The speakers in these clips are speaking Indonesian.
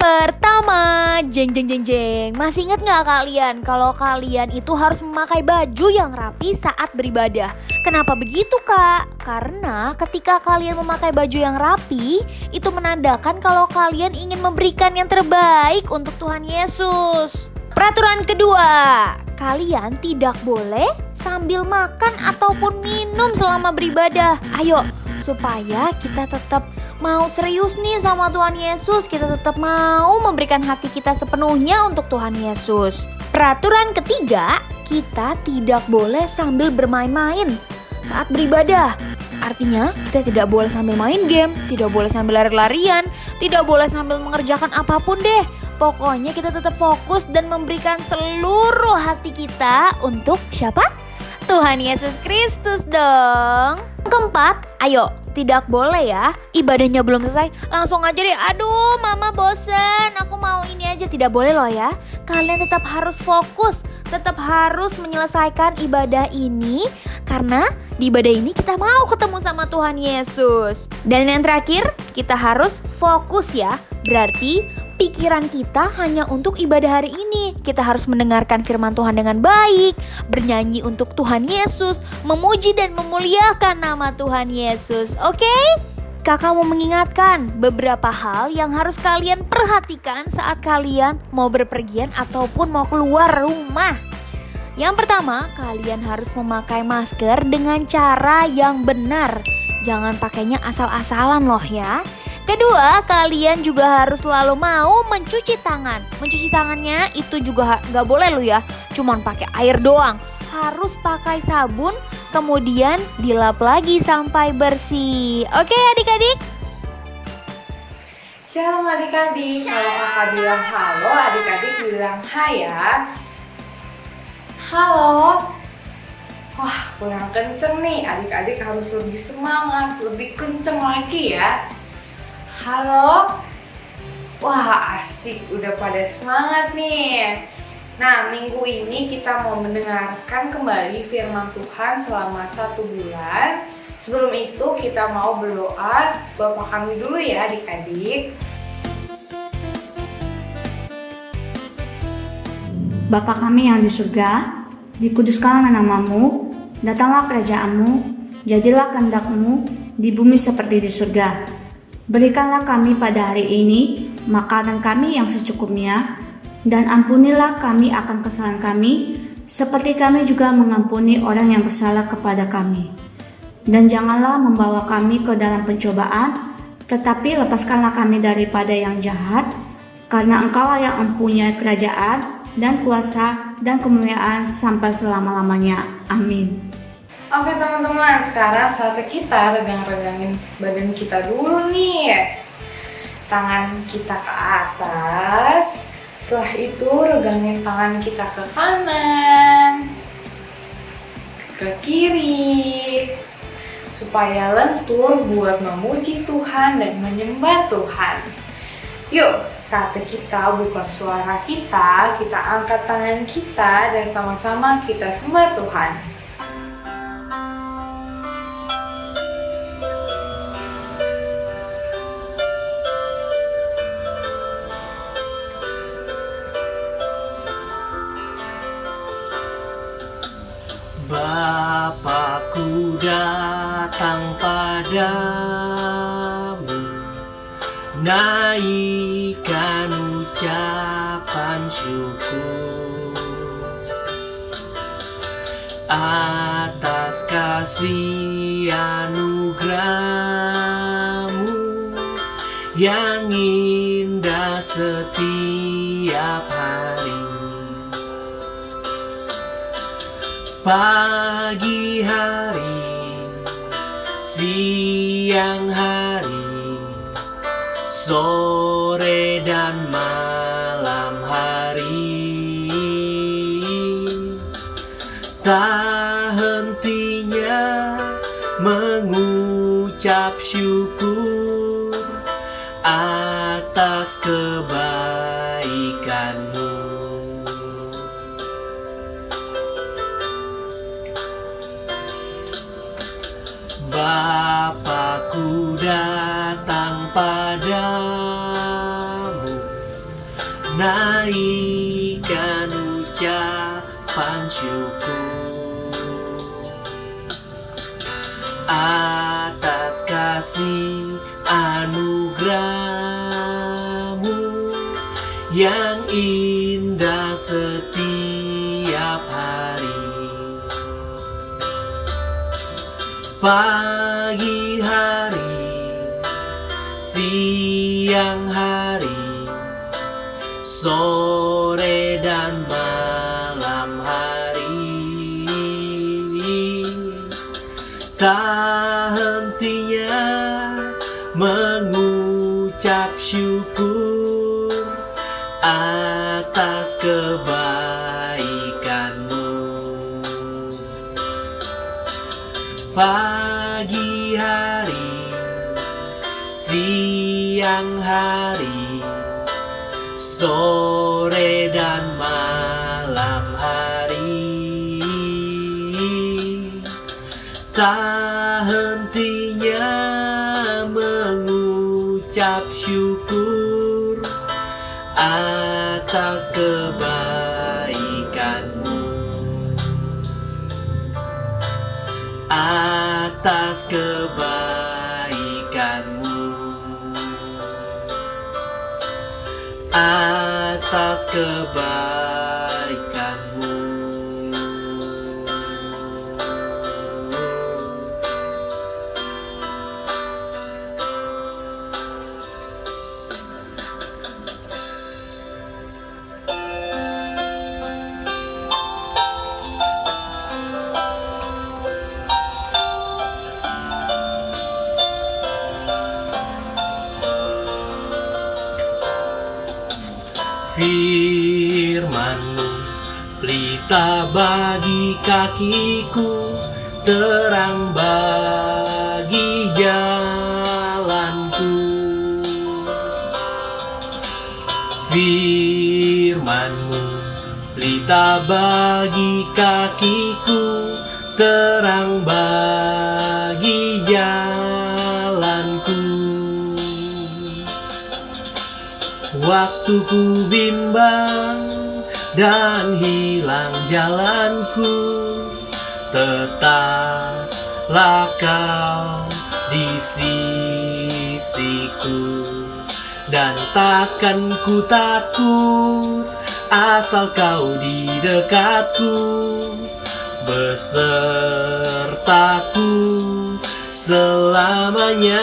pertama, jeng jeng jeng jeng. Masih ingat gak kalian kalau kalian itu harus memakai baju yang rapi saat beribadah? Kenapa begitu kak? Karena ketika kalian memakai baju yang rapi, itu menandakan kalau kalian ingin memberikan yang terbaik untuk Tuhan Yesus. Peraturan kedua, kalian tidak boleh sambil makan ataupun minum selama beribadah. Ayo, supaya kita tetap mau serius nih sama Tuhan Yesus, kita tetap mau memberikan hati kita sepenuhnya untuk Tuhan Yesus. Peraturan ketiga, kita tidak boleh sambil bermain-main saat beribadah. Artinya, kita tidak boleh sambil main game, tidak boleh sambil lari-larian, tidak boleh sambil mengerjakan apapun deh. Pokoknya kita tetap fokus dan memberikan seluruh hati kita untuk siapa? Tuhan Yesus Kristus dong. Keempat, ayo, tidak boleh ya, ibadahnya belum selesai langsung aja deh, aduh mama bosen, aku mau ini aja. Tidak boleh loh ya. Kalian tetap harus fokus, tetap harus menyelesaikan ibadah ini, karena di ibadah ini kita mau ketemu sama Tuhan Yesus. Dan yang terakhir, kita harus fokus ya. Berarti pikiran kita hanya untuk ibadah hari ini. Kita harus mendengarkan firman Tuhan dengan baik, bernyanyi untuk Tuhan Yesus, memuji dan memuliakan nama Tuhan Yesus. Oke? Kakak mau mengingatkan beberapa hal yang harus kalian perhatikan saat kalian mau berpergian ataupun mau keluar rumah. Yang pertama, kalian harus memakai masker dengan cara yang benar. Jangan pakainya asal-asalan loh ya. Kedua, kalian juga harus selalu mau mencuci tangan. Mencuci tangannya itu juga gak boleh lo ya, cuman pakai air doang. Harus pakai sabun, kemudian dilap lagi sampai bersih. Oke adik-adik? Shalom adik-adik. Kalau kakak bilang halo, adik-adik bilang hai ya. Halo. Wah, kurang kenceng nih. Adik-adik harus lebih semangat, lebih kenceng lagi ya. Halo. Wah, asik, udah pada semangat nih. Nah, minggu ini kita mau mendengarkan kembali firman Tuhan selama 1 bulan. Sebelum itu kita mau berdoa Bapa kami dulu ya adik-adik. Bapa kami yang di surga, dikuduskanlah namamu, datanglah kerajaanmu, jadilah kehendak-mu di bumi seperti di surga. Berikanlah kami pada hari ini makanan kami yang secukupnya, dan ampunilah kami akan kesalahan kami, seperti kami juga mengampuni orang yang bersalah kepada kami. Dan janganlah membawa kami ke dalam pencobaan, tetapi lepaskanlah kami daripada yang jahat, karena Engkaulah yang mempunyai kerajaan dan kuasa dan kemuliaan sampai selama-lamanya. Amin. Oke teman-teman, sekarang saatnya kita regang-regangin badan kita dulu nih. Tangan kita ke atas. Setelah itu regangin tangan kita ke kanan, ke kiri, supaya lentur buat memuji Tuhan dan menyembah Tuhan. Yuk, saatnya kita buka suara kita angkat tangan kita dan sama-sama kita sembah Tuhan. Bapakku datang padamu, naikkan ucapan syukur atas kasih anugerah-Mu yang indah setiap hari. Pagi hari, siang hari, sore dan malam hari, tak hentinya mengucap syukur atas kebaikan-Mu. Bapakku datang padamu, naikkan ucapan syukur atas kasih anugerah-Mu yang indah setiap hari. Pagi hari, siang hari, sore dan malam hari, tak hentinya mengucap syukur atas kebaikan-Mu. Pagi hari, siang hari, sore dan malam hari, tak hentinya mengucap syukur atas kebaikan-Mu, atas kebaikan-Mu, atas kebaikan-Mu. Firman-Mu pelita bagi kakiku, terang bagi jalanku. Firman-Mu pelita bagi kakiku, terang bagi jalanku. Waktu ku bimbang dan hilang jalanku, tetaplah Kau di sisiku, dan takkan ku takut asal Kau di dekatku, besertaku selamanya.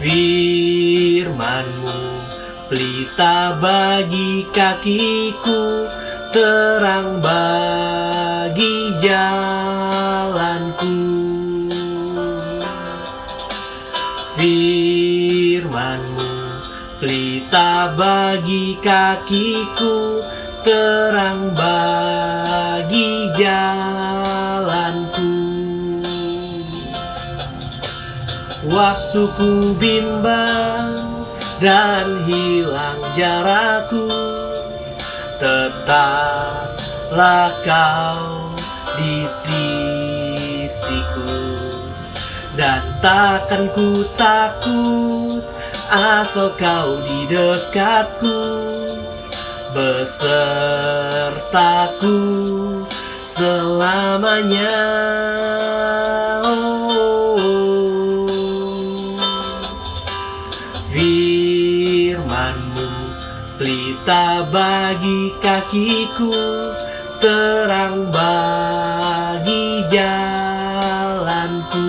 Firman-Mu pelita bagi kakiku, terang bagi jalanku. Firman-Mu pelita bagi kakiku, terang bagi jalanku. Waktu ku bimbang dan hilang jarakku, tetaplah Kau di sisiku, dan takkan ku takut asal Kau di dekatku, besertaku selamanya. Firman-Mu pelita bagi kakiku, terang bagi jalanku,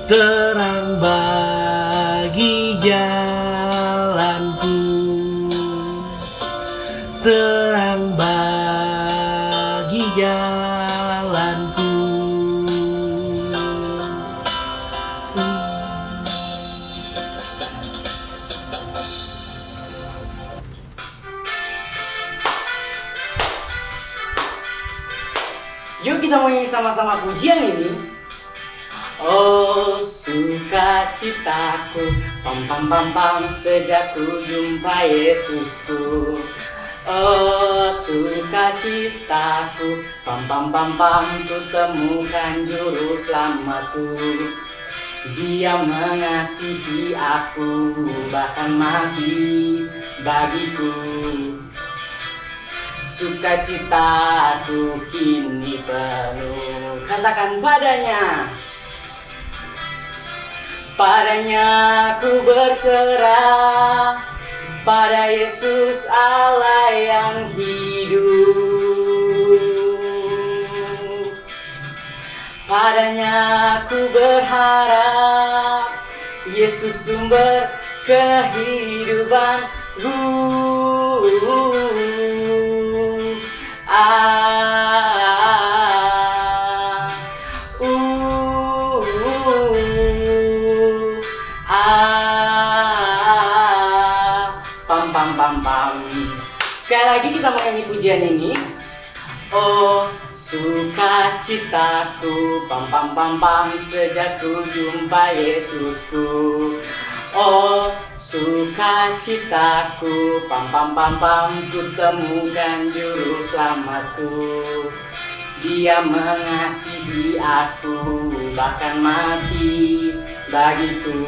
terang bagi jalanku, terang bagi jalanku. Yuk kita nyanyi sama-sama pujian ini. Oh sukacitaku, pam pam pam pam, sejak ku jumpa Yesusku. Oh sukacitaku, pam pam pam pam, ku temukan juru selamatku. Dia mengasihi aku, bahkan mati bagiku. Sukacitaku kini penuh. Katakan padanya. Padanya ku berserah, pada Yesus Allah yang hidup. Padanya ku berharap, Yesus sumber kehidupanku. Pam pam pam pam. Sekali lagi kita menyanyi pujian ini. Oh sukacitaku, pam pam pam pam, sejak ku jumpa Yesusku. Oh sukacitaku, pam pam pam pam, ku temukan juru selamatku. Dia mengasihi aku, bahkan mati bagiku.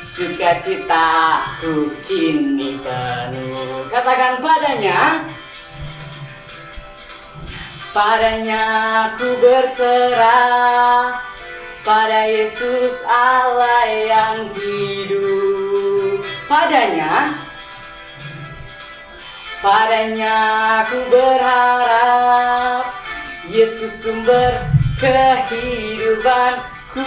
Sukacitaku kini penuh. Katakan padanya. Padanya ku berserah, pada Yesus Allah yang hidup. Padanya ku berharap, Yesus sumber kehidupanku.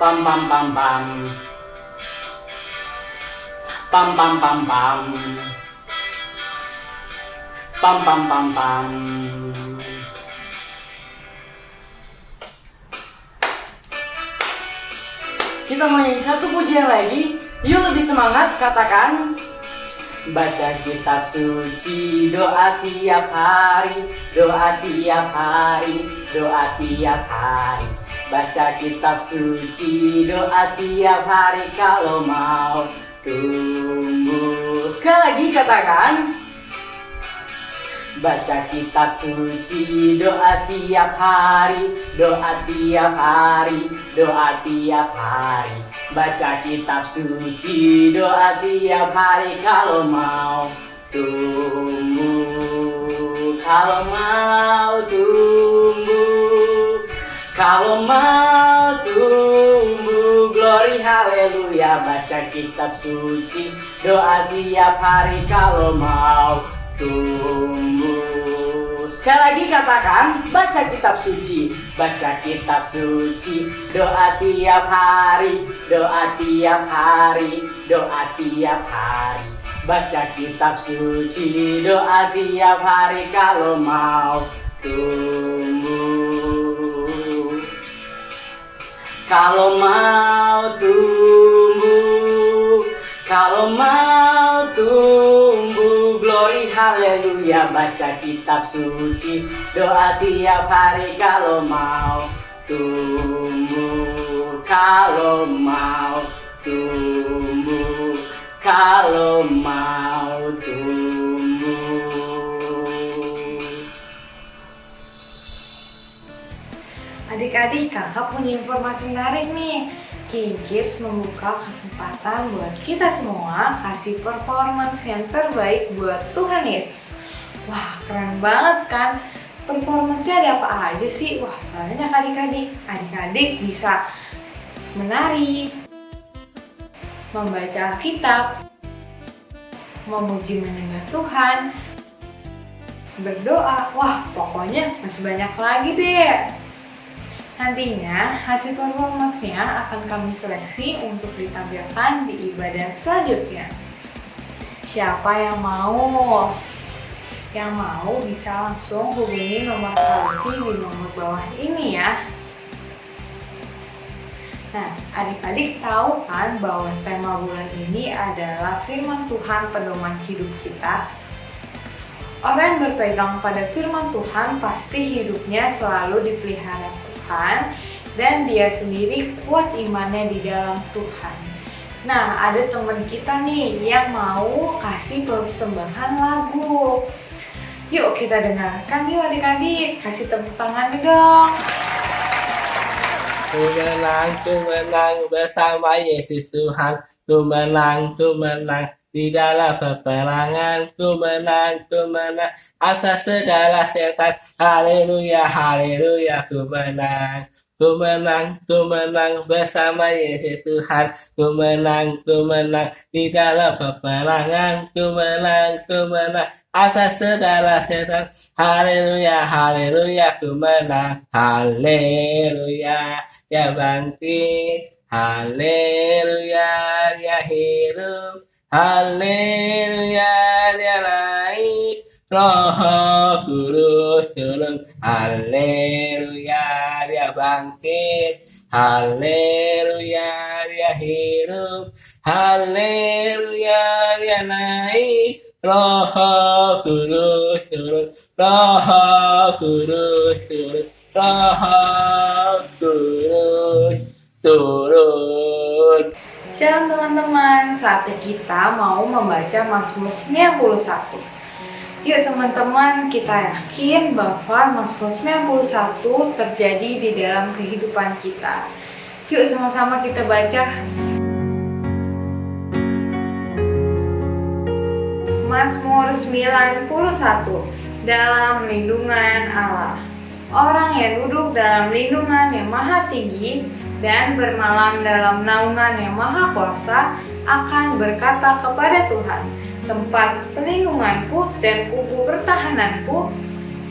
Pam pam pam pam. Pam pam pam pam. Pam pam pam pam. Kita mau nyanyi satu pujian lagi. Yuk lebih semangat, katakan. Baca kitab suci, doa tiap hari, doa tiap hari, doa tiap hari. Baca kitab suci, doa tiap hari kalau mau tumbuh. Sekali lagi katakan. Baca kitab suci, doa tiap hari, doa tiap hari, doa tiap hari. Baca kitab suci, doa tiap hari kalau mau tumbuh. Kalau mau tumbuh, kalau mau tumbuh, glory haleluya. Baca kitab suci, doa tiap hari kalau mau tumbuh. Sekali lagi katakan, baca kitab suci, baca kitab suci, doa tiap hari, doa tiap hari, doa tiap hari. Baca kitab suci, doa tiap hari kalau mau tumbuh. Kalau mau tumbuh, kalau mau tumbuh, glory haleluya. Baca kitab suci, doa tiap hari kalau mau tumbuh. Kalau mau tumbuh, kalau mau tumbuh. Adik-adik, kakak punya informasi menarik nih. King Kids membuka kesempatan buat kita semua kasih performance yang terbaik buat Tuhan Yesus. Wah, keren banget kan? Performance-nya ada apa aja sih? Wah, banyak adik-adik. Adik-adik bisa menari, membaca kitab, memuji menyembah Tuhan, berdoa. Wah, pokoknya masih banyak lagi deh. Nantinya hasil performance-nya akan kami seleksi untuk ditampilkan di ibadah selanjutnya. Siapa yang mau? Yang mau bisa langsung hubungi nomor polisi di nomor bawah ini ya. Nah, adik-adik tahu kan bahwa tema bulan ini adalah firman Tuhan pedoman hidup kita. Orang yang berpegang pada firman Tuhan pasti hidupnya selalu dipelihara Tuhan dan dia sendiri kuat imannya di dalam Tuhan. Nah, ada teman kita nih yang mau kasih persembahan lagu. Yuk kita dengarkan yuk adik-adik, kasih tepuk tangan dong. Ku menang bersama Yesus Tuhan. Ku menang di dalam peperangan. Ku menang atas segala setan. Haleluya, haleluya, ku menang. Ku menang bersama Yesus Tuhan. Ku menang di dalam peperangan. Ku menang atas segala setan. Haleluya, haleluya, ku menang. Haleluya, dia bangkit. Haleluya, dia hidup. Haleluya, dia naik. Roh Kudus turun. Haleluya, dia bangkit. Haleluya, dia hidup. Haleluya, dia naik. Roh Kudus turun. Roh Kudus turun. Roh Kudus turun. Shalom teman-teman, saatnya kita mau membaca Mazmur 91. Yuk teman-teman, kita yakin bahwa Mazmur 91 terjadi di dalam kehidupan kita. Yuk sama-sama kita baca. Mazmur 91, dalam lindungan Allah. Orang yang duduk dalam lindungan yang maha tinggi dan bermalam dalam naungan yang maha kuasa akan berkata kepada Tuhan, tempat perlindunganku dan kubu pertahananku,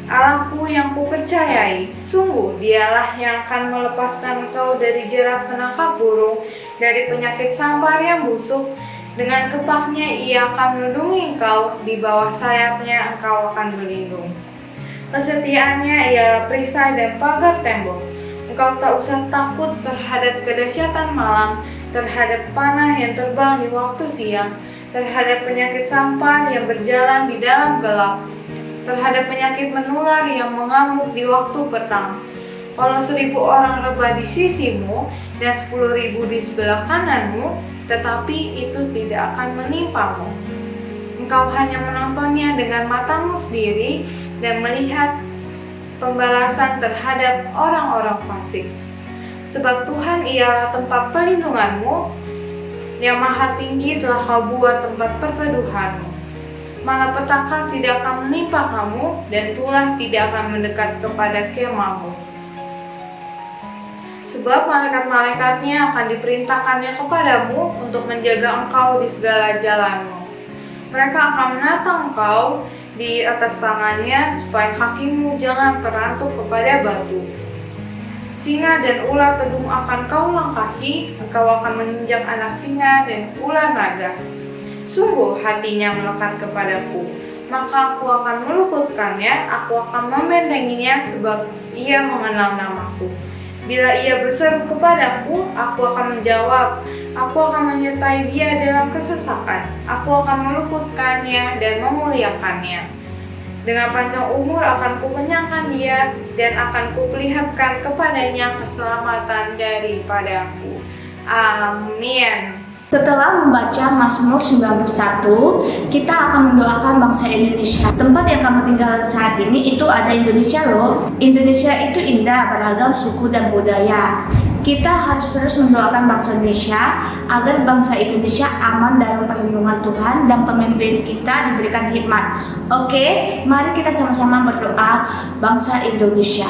Allahku yang kupercayai. Sungguh dialah yang akan melepaskan engkau dari jerat penangkap burung, dari penyakit sampar yang busuk. Dengan kepaknya ia akan melindungi engkau, di bawah sayapnya engkau akan berlindung. Kesetiaannya ialah perisai dan pagar tembok. Engkau tak usah takut terhadap kedahsyatan malam, terhadap panah yang terbang di waktu siang, terhadap penyakit sampar yang berjalan di dalam gelap, terhadap penyakit menular yang mengamuk di waktu petang. Walau 1.000 orang rebah di sisimu dan 10.000 di sebelah kananmu, tetapi itu tidak akan menimpamu. Engkau hanya menontonnya dengan matamu sendiri dan melihat pembalasan terhadap orang-orang fasik. Sebab Tuhan ialah tempat perlindunganmu, yang maha tinggi telah kau buat tempat perteduhanmu. Malapetaka tidak akan menimpa kamu, dan tulah tidak akan mendekat kepada kemahmu. Sebab malaikat-malaikatnya akan diperintahkannya kepadamu untuk menjaga engkau di segala jalanmu. Mereka akan menatang engkau di atas tangannya, supaya kakimu jangan terantuk kepada batu. Singa dan ular tedung akan kau langkahi, engkau akan menginjak anak singa dan ular naga. Sungguh hatinya melekat kepadaku, maka aku akan meluputkannya, aku akan membentenginya, sebab ia mengenal namaku. Bila ia berseru kepadaku, aku akan menjawab. Aku akan menyertai dia dalam kesesakan. Aku akan meluputkannya dan memuliakannya. Dengan panjang umur akan kukenyangkan dia, dan akan kuperlihatkan kepadanya keselamatan daripadaku. Amin. Setelah membaca Mazmur 91, kita akan mendoakan bangsa Indonesia. Tempat yang kamu tinggalkan saat ini itu ada Indonesia loh. Indonesia itu indah, beragam suku dan budaya. Kita harus terus mendoakan bangsa Indonesia agar bangsa Indonesia aman dalam perlindungan Tuhan dan pemimpin kita diberikan hikmat. Oke, mari kita sama-sama berdoa bangsa Indonesia.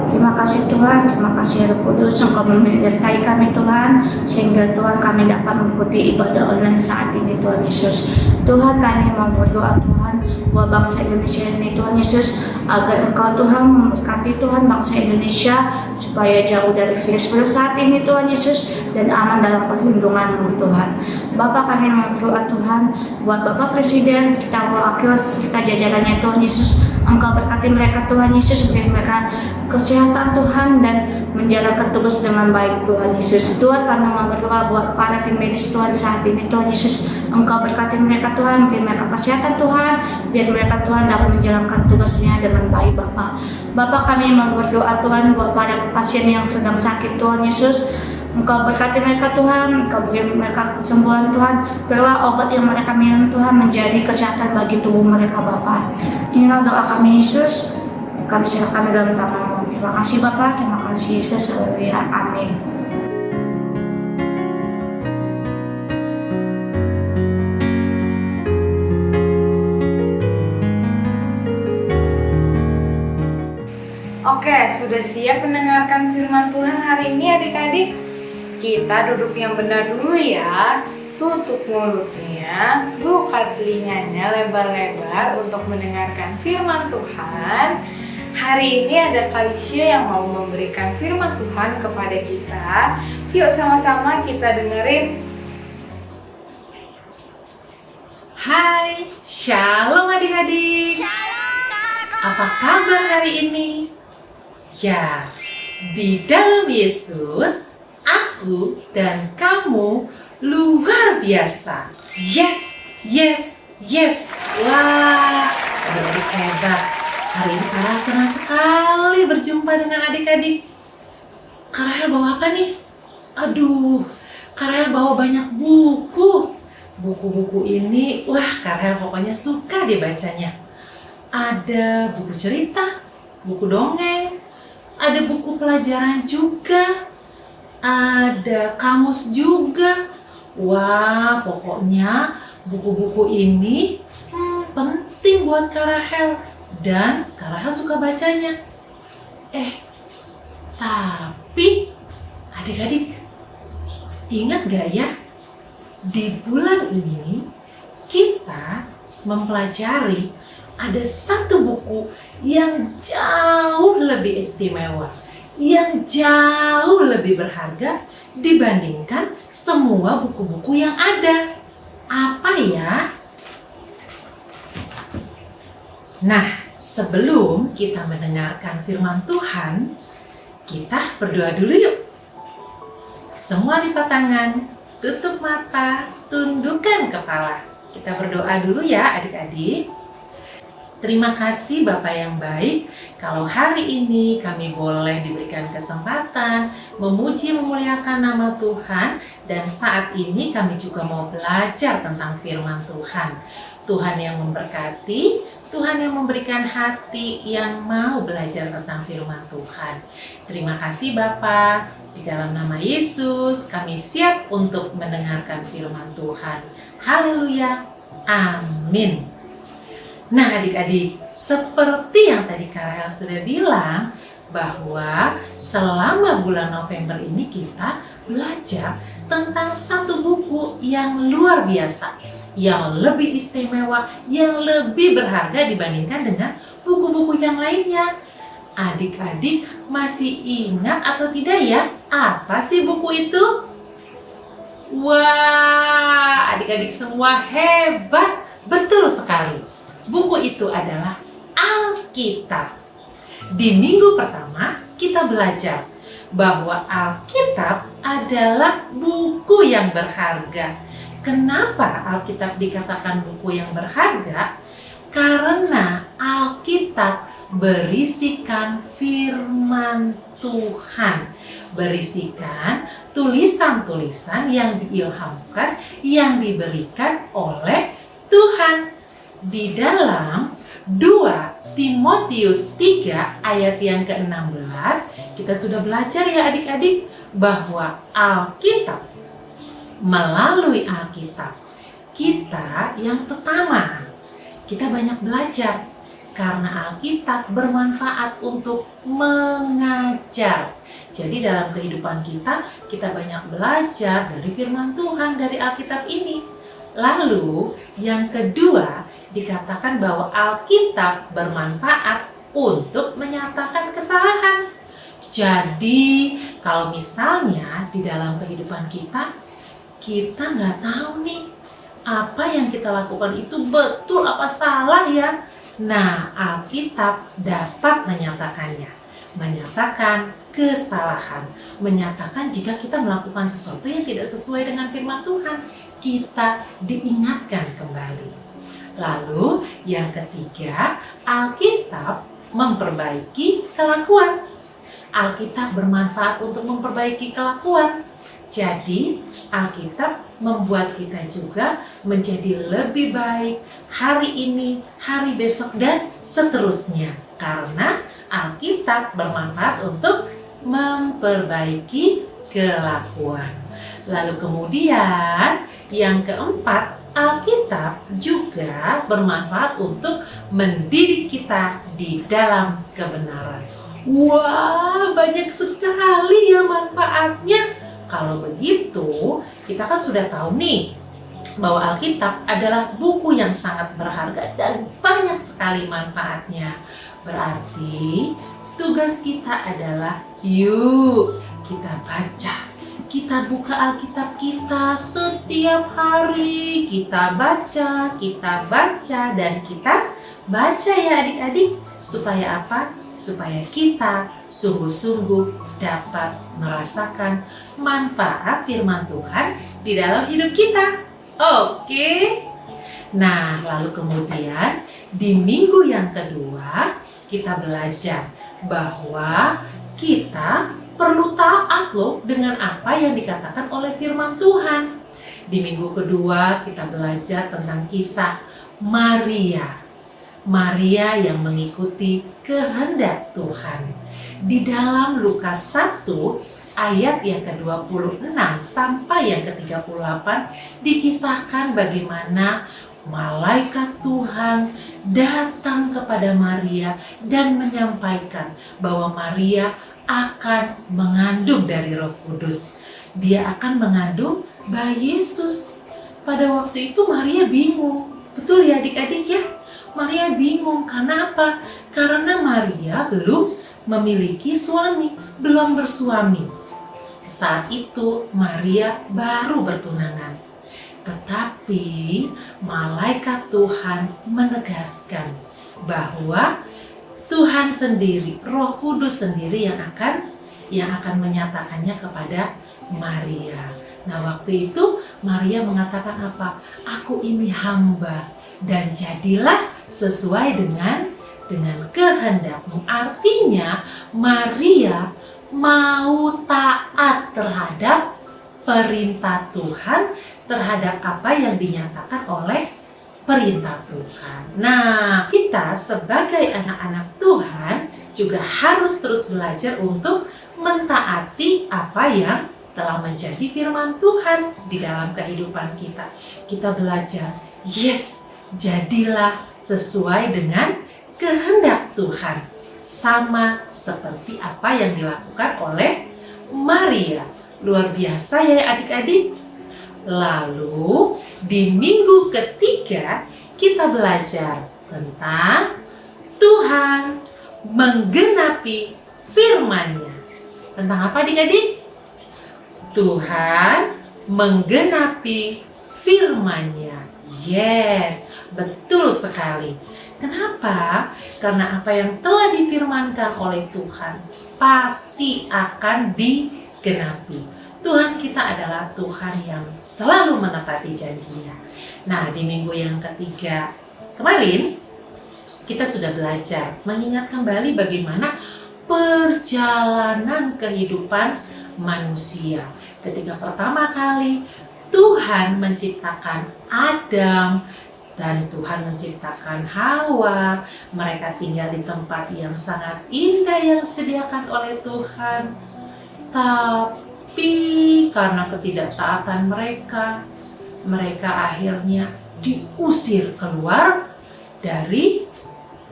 Terima kasih Tuhan, terima kasih Roh Kudus, Engkau menyertai kami Tuhan, sehingga Tuhan kami dapat mengikuti ibadah online saat ini Tuhan Yesus. Tuhan kami mau berdoa Tuhan buat bangsa Indonesia ini Tuhan Yesus, agar Engkau Tuhan memberkati Tuhan bangsa Indonesia supaya jauh dari virus-virus saat ini Tuhan Yesus, dan aman dalam perlindungan-Mu Tuhan. Bapak kami mau berdoa Tuhan buat Bapak Presiden, serta wakil serta jajarannya Tuhan Yesus. Engkau berkati mereka Tuhan Yesus, beri mereka kesehatan Tuhan dan menjalankan tugas dengan baik Tuhan Yesus. Tuhan kami mau berdoa buat para tim medis Tuhan saat ini Tuhan Yesus. Engkau berkati mereka Tuhan, beri mereka kesehatan Tuhan, biar mereka Tuhan dapat menjalankan tugasnya dengan baik Bapak. Bapa, kami mau berdoa Tuhan buat para pasien yang sedang sakit Tuhan Yesus. Engkau berkati mereka Tuhan, Engkau beri mereka kesembuhan Tuhan. Berilah obat yang mereka minum Tuhan menjadi kesehatan bagi tubuh mereka Bapa. Inilah doa kami Yesus, kami serahkan dalam tangan-Mu. Terima kasih Bapa, terima kasih Yesus, haleluya, amin. Oke, sudah siap mendengarkan firman Tuhan hari ini adik-adik? Kita duduk yang benar dulu ya. Tutup mulutnya, buka telinganya lebar-lebar untuk mendengarkan firman Tuhan. Hari ini ada Kalisya yang mau memberikan firman Tuhan kepada kita. Yuk sama-sama kita dengerin. Hai, shalom adik-adik. Apa kabar hari ini? Ya, di dalam Yesus, aku dan kamu luar biasa. Yes, yes, yes. Wah, adik-adik hebat. Hari ini Kara senang sekali berjumpa dengan adik-adik. Kara bawa apa nih? Aduh, Kara bawa banyak buku. Buku-buku ini, wah Kara pokoknya suka dibacanya. Ada buku cerita, buku dongeng, ada buku pelajaran juga, ada kamus juga. Wah, pokoknya buku-buku ini penting buat Kak Rahel. Dan Kak Rahel suka bacanya. Tapi adik-adik, ingat gak ya? Di bulan ini kita mempelajari ada satu buku yang jauh lebih istimewa, yang jauh lebih berharga dibandingkan semua buku-buku yang ada. Apa ya? Nah, sebelum kita mendengarkan firman Tuhan, kita berdoa dulu yuk. Semua lipat tangan, tutup mata, tundukkan kepala. Kita berdoa dulu ya adik-adik. Terima kasih Bapak yang baik, kalau hari ini kami boleh diberikan kesempatan memuji memuliakan nama Tuhan, dan saat ini kami juga mau belajar tentang firman Tuhan. Tuhan yang memberkati, Tuhan yang memberikan hati yang mau belajar tentang firman Tuhan. Terima kasih Bapak, di dalam nama Yesus kami siap untuk mendengarkan firman Tuhan. Haleluya, amin. Nah adik-adik, seperti yang tadi Kak Rahel sudah bilang, bahwa selama bulan November ini kita belajar tentang satu buku yang luar biasa, yang lebih istimewa, yang lebih berharga dibandingkan dengan buku-buku yang lainnya. Adik-adik masih ingat atau tidak ya, apa sih buku itu? Wah, adik-adik semua hebat, betul sekali. Buku itu adalah Alkitab. Di minggu pertama kita belajar bahwa Alkitab adalah buku yang berharga. Kenapa Alkitab dikatakan buku yang berharga? Karena Alkitab berisikan firman Tuhan, berisikan tulisan-tulisan yang diilhamkan, yang diberikan oleh Tuhan. Di dalam 2 Timotius 3 ayat yang ke-16 kita sudah belajar ya adik-adik, bahwa Alkitab, melalui Alkitab kita yang pertama, kita banyak belajar karena Alkitab bermanfaat untuk mengajar. Jadi dalam kehidupan kita banyak belajar dari firman Tuhan, dari Alkitab ini. Lalu yang kedua, dikatakan bahwa Alkitab bermanfaat untuk menyatakan kesalahan. Jadi kalau misalnya di dalam kehidupan kita nggak tahu nih apa yang kita lakukan itu betul apa salah ya. Nah, Alkitab dapat menyatakannya, menyatakan kesalahan, menyatakan jika kita melakukan sesuatu yang tidak sesuai dengan firman Tuhan, kita diingatkan kembali. Lalu yang ketiga, Alkitab memperbaiki kelakuan. Alkitab bermanfaat untuk memperbaiki kelakuan. Jadi, Alkitab membuat kita juga menjadi lebih baik hari ini, hari besok, dan seterusnya. Karena Alkitab bermanfaat untuk memperbaiki kelakuan. Lalu kemudian yang keempat, Alkitab juga bermanfaat untuk mendidik kita di dalam kebenaran. Wah, banyak sekali ya manfaatnya. Kalau begitu, kita kan sudah tahu nih bahwa Alkitab adalah buku yang sangat berharga dan banyak sekali manfaatnya. Berarti tugas kita adalah yuk kita baca. Kita buka Alkitab kita setiap hari. Kita baca, dan kita baca ya adik-adik. Supaya apa? Supaya kita sungguh-sungguh dapat merasakan manfaat firman Tuhan di dalam hidup kita. Oke. Nah, lalu kemudian di minggu yang kedua kita belajar bahwa kita perlu taat loh dengan apa yang dikatakan oleh firman Tuhan. Di minggu kedua kita belajar tentang kisah Maria yang mengikuti kehendak Tuhan. Di dalam Lukas 1 ayat yang ke-26 sampai yang ke-38 dikisahkan bagaimana malaikat Tuhan datang kepada Maria dan menyampaikan bahwa Maria akan mengandung dari Roh Kudus. Dia akan mengandung bayi Yesus. Pada waktu itu Maria bingung. Betul ya adik-adik ya? Maria bingung karena apa? Karena Maria belum memiliki suami, belum bersuami. Saat itu Maria baru bertunangan. Tetapi malaikat Tuhan menegaskan bahwa Tuhan sendiri, Roh Kudus sendiri yang akan menyatakannya kepada Maria. Nah, waktu itu Maria mengatakan apa? Aku ini hamba dan jadilah sesuai dengan kehendak-Mu. Artinya Maria mau taat terhadap perintah Tuhan, terhadap apa yang dinyatakan oleh perintah Tuhan. Nah, kita sebagai anak-anak Tuhan juga harus terus belajar untuk mentaati apa yang telah menjadi firman Tuhan di dalam kehidupan kita. Kita belajar, jadilah sesuai dengan kehendak Tuhan. Sama seperti apa yang dilakukan oleh Maria. Luar biasa ya adik-adik. Lalu di minggu ketiga kita belajar tentang Tuhan menggenapi firman-Nya. Tentang apa adik-adik? Tuhan menggenapi firman-Nya. Yes, betul sekali. Kenapa? Karena apa yang telah difirmankan oleh Tuhan pasti akan digenapi. Tuhan kita adalah Tuhan yang selalu menepati janjinya. Nah, di minggu yang ketiga kemarin kita sudah belajar mengingat kembali bagaimana perjalanan kehidupan manusia. Ketika pertama kali Tuhan menciptakan Adam dan Tuhan menciptakan Hawa, mereka tinggal di tempat yang sangat indah yang disediakan oleh Tuhan. Tapi karena ketidaktaatan mereka akhirnya diusir keluar dari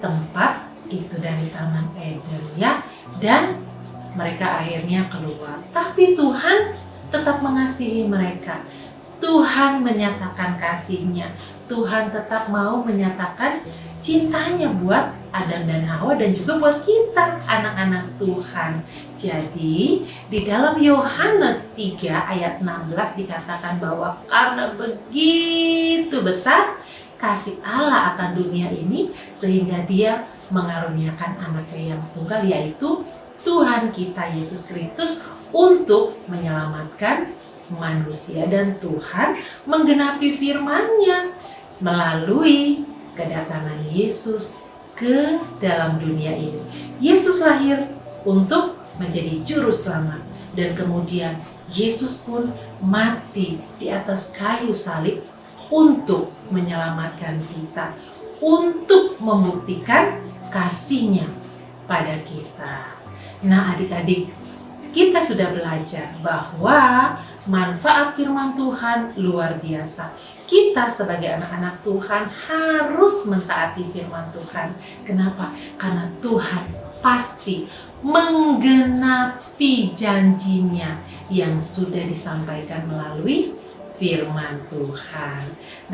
tempat itu, dari Taman Eden ya, dan mereka akhirnya keluar. Tapi Tuhan tetap mengasihi mereka. Tuhan menyatakan kasih-Nya. Tuhan tetap mau menyatakan cintanya buat Adam dan Hawa dan juga buat kita, anak-anak Tuhan. Jadi, di dalam Yohanes 3 ayat 16 dikatakan bahwa karena begitu besar kasih Allah akan dunia ini sehingga Dia mengaruniakan Anaknya yang tunggal, yaitu Tuhan kita Yesus Kristus untuk menyelamatkan manusia. Dan Tuhan menggenapi firman-Nya melalui kedatangan Yesus ke dalam dunia ini. Yesus lahir untuk menjadi juru selamat, dan kemudian Yesus pun mati di atas kayu salib untuk menyelamatkan kita, untuk membuktikan kasih-Nya pada kita. Nah, adik-adik, kita sudah belajar bahwa manfaat firman Tuhan luar biasa. Kita sebagai anak-anak Tuhan harus mentaati firman Tuhan. Kenapa? Karena Tuhan pasti menggenapi janjinya yang sudah disampaikan melalui firman Tuhan.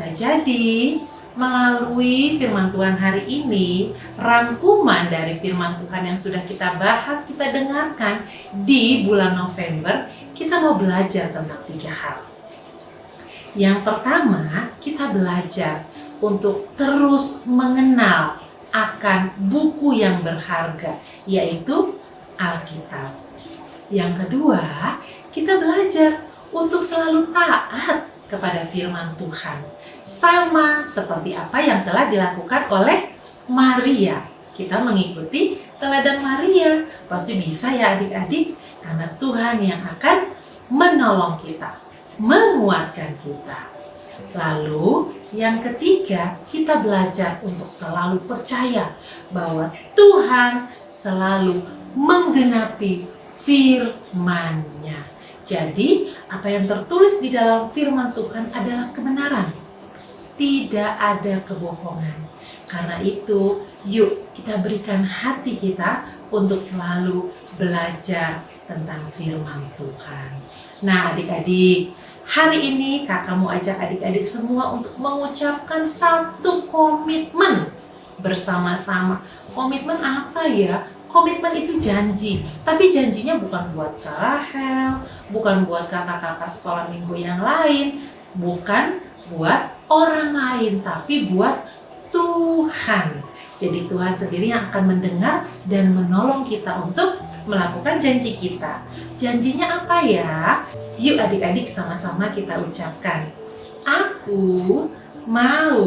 Nah, jadi melalui firman Tuhan hari ini, rangkuman dari firman Tuhan yang sudah kita bahas, kita dengarkan di bulan November, kita mau belajar tentang 3 hal. Yang pertama, kita belajar untuk terus mengenal akan buku yang berharga, yaitu Alkitab. Yang kedua, kita belajar untuk selalu taat kepada firman Tuhan, sama seperti apa yang telah dilakukan oleh Maria. Kita mengikuti teladan Maria, pasti bisa ya adik-adik, karena Tuhan yang akan menolong kita, menguatkan kita. Lalu yang ketiga, kita belajar untuk selalu percaya bahwa Tuhan selalu menggenapi firman-Nya. Jadi, apa yang tertulis di dalam firman Tuhan adalah kebenaran. Tidak ada kebohongan. Karena itu, yuk kita berikan hati kita untuk selalu belajar tentang firman Tuhan. Nah, adik-adik, hari ini kakak mau ajak adik-adik semua untuk mengucapkan satu komitmen bersama-sama. Komitmen apa ya? Komitmen itu janji, tapi janjinya bukan buat Kak Rahel, bukan buat kakak-kakak sekolah minggu yang lain, bukan buat orang lain, tapi buat Tuhan. Jadi Tuhan sendiri yang akan mendengar dan menolong kita untuk melakukan janji kita. Janjinya apa ya? Yuk adik-adik sama-sama kita ucapkan. Aku mau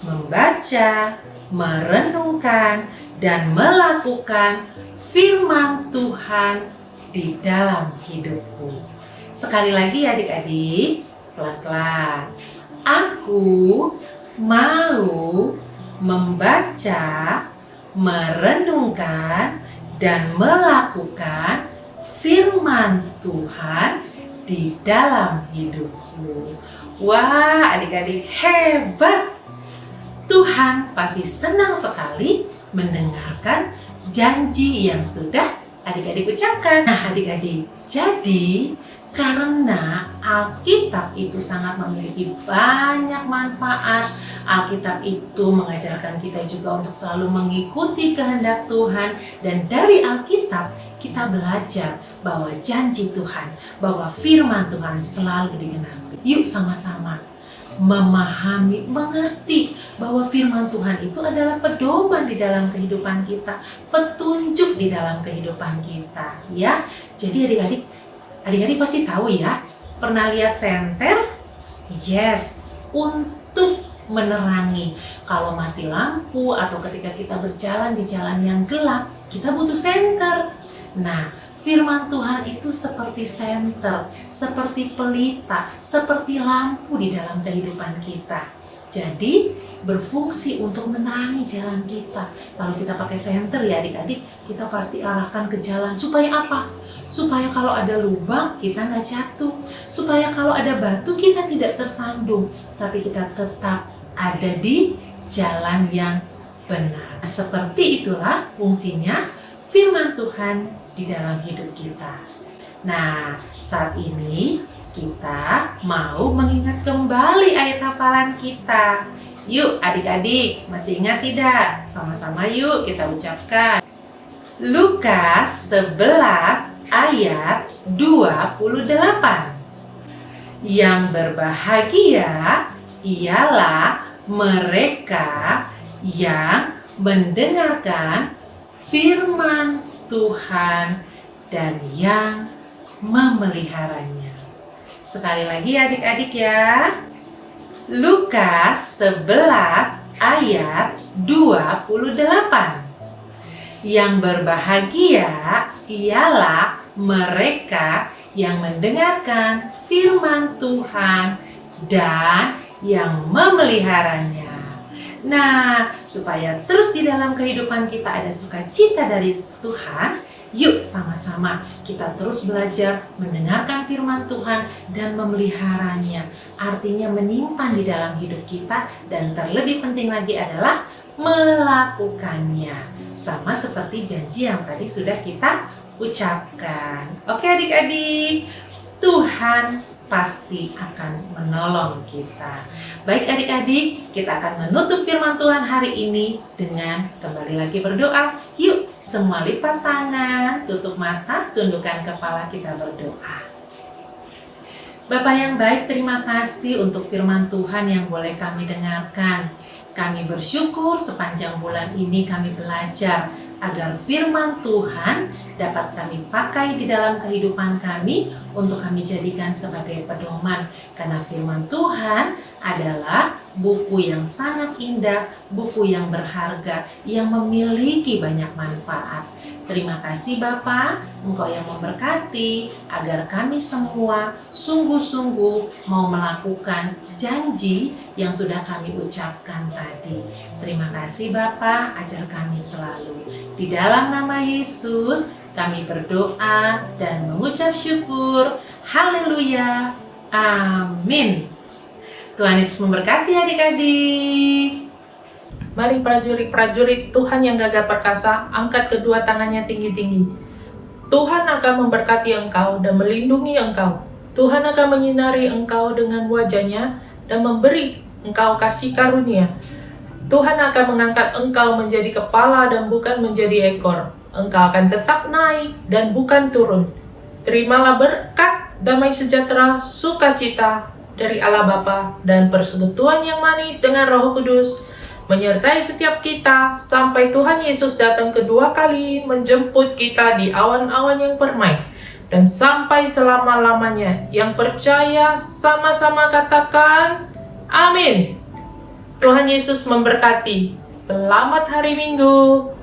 membaca, merenungkan, dan melakukan firman Tuhan di dalam hidupku. Sekali lagi adik-adik, pelan-pelan. Aku mau membaca, merenungkan, dan melakukan firman Tuhan di dalam hidupku. Wah, adik-adik hebat! Tuhan pasti senang sekali mendengarkan janji yang sudah adik-adik ucapkan. Nah, adik-adik, jadi karena Alkitab itu sangat memiliki banyak manfaat, Alkitab itu mengajarkan kita juga untuk selalu mengikuti kehendak Tuhan, dan dari Alkitab kita belajar bahwa janji Tuhan, bahwa firman Tuhan selalu digenapi. Yuk sama-sama memahami, mengerti bahwa firman Tuhan itu adalah pedoman di dalam kehidupan kita, petunjuk di dalam kehidupan kita, ya. Jadi adik-adik pasti tahu ya, pernah lihat senter? Yes, untuk menerangi. Kalau mati lampu atau ketika kita berjalan di jalan yang gelap, kita butuh senter. Nah, firman Tuhan itu seperti senter, seperti pelita, seperti lampu di dalam kehidupan kita. Jadi berfungsi untuk menerangi jalan kita. Kalau kita pakai senter ya adik-adik, kita pasti arahkan ke jalan. Supaya apa? Supaya kalau ada lubang kita nggak jatuh. Supaya kalau ada batu kita tidak tersandung. Tapi kita tetap ada di jalan yang benar. Seperti itulah fungsinya firman Tuhan di dalam hidup kita. Nah, saat ini kita mau mengingat kembali ayat hafalan kita. Yuk adik-adik, masih ingat tidak? Sama-sama yuk kita ucapkan. Lukas 11 ayat 28. Yang berbahagia ialah mereka yang mendengarkan firman Tuhan dan yang memeliharanya. Sekali lagi adik-adik ya. Lukas 11 ayat 28. Yang berbahagia ialah mereka yang mendengarkan firman Tuhan dan yang memeliharanya. Nah, supaya terus di dalam kehidupan kita ada sukacita dari Tuhan, yuk sama-sama kita terus belajar mendengarkan firman Tuhan dan memeliharanya. Artinya menyimpan di dalam hidup kita, dan terlebih penting lagi adalah melakukannya. Sama seperti janji yang tadi sudah kita ucapkan. Oke adik-adik, Tuhan pasti akan menolong kita. Baik adik-adik, kita akan menutup firman Tuhan hari ini dengan kembali lagi berdoa. Yuk, semua lipat tangan, tutup mata, tundukkan kepala, kita berdoa. Bapa yang baik, terima kasih untuk firman Tuhan yang boleh kami dengarkan. Kami bersyukur sepanjang bulan ini kami belajar agar firman Tuhan dapat kami pakai di dalam kehidupan kami untuk kami jadikan sebagai pedoman. Karena firman Tuhan adalah buku yang sangat indah, buku yang berharga, yang memiliki banyak manfaat. Terima kasih Bapa, Engkau yang memberkati agar kami semua sungguh-sungguh mau melakukan janji yang sudah kami ucapkan tadi. Terima kasih Bapa, ajar kami selalu. Di dalam nama Yesus kami berdoa dan mengucap syukur. Haleluya. Amin. Tuhan Yesus memberkati adik-adik. Mari prajurit-prajurit Tuhan yang gagah perkasa, angkat kedua tangannya tinggi-tinggi. Tuhan akan memberkati engkau dan melindungi engkau. Tuhan akan menyinari engkau dengan wajahnya dan memberi engkau kasih karunia. Tuhan akan mengangkat engkau menjadi kepala dan bukan menjadi ekor. Engkau akan tetap naik dan bukan turun. Terimalah berkat, damai sejahtera, sukacita dari Allah Bapa dan persekutuan yang manis dengan Roh Kudus menyertai setiap kita sampai Tuhan Yesus datang kedua kali menjemput kita di awan-awan yang permai dan sampai selama-lamanya. Yang percaya sama-sama katakan amin. Tuhan Yesus memberkati. Selamat hari Minggu.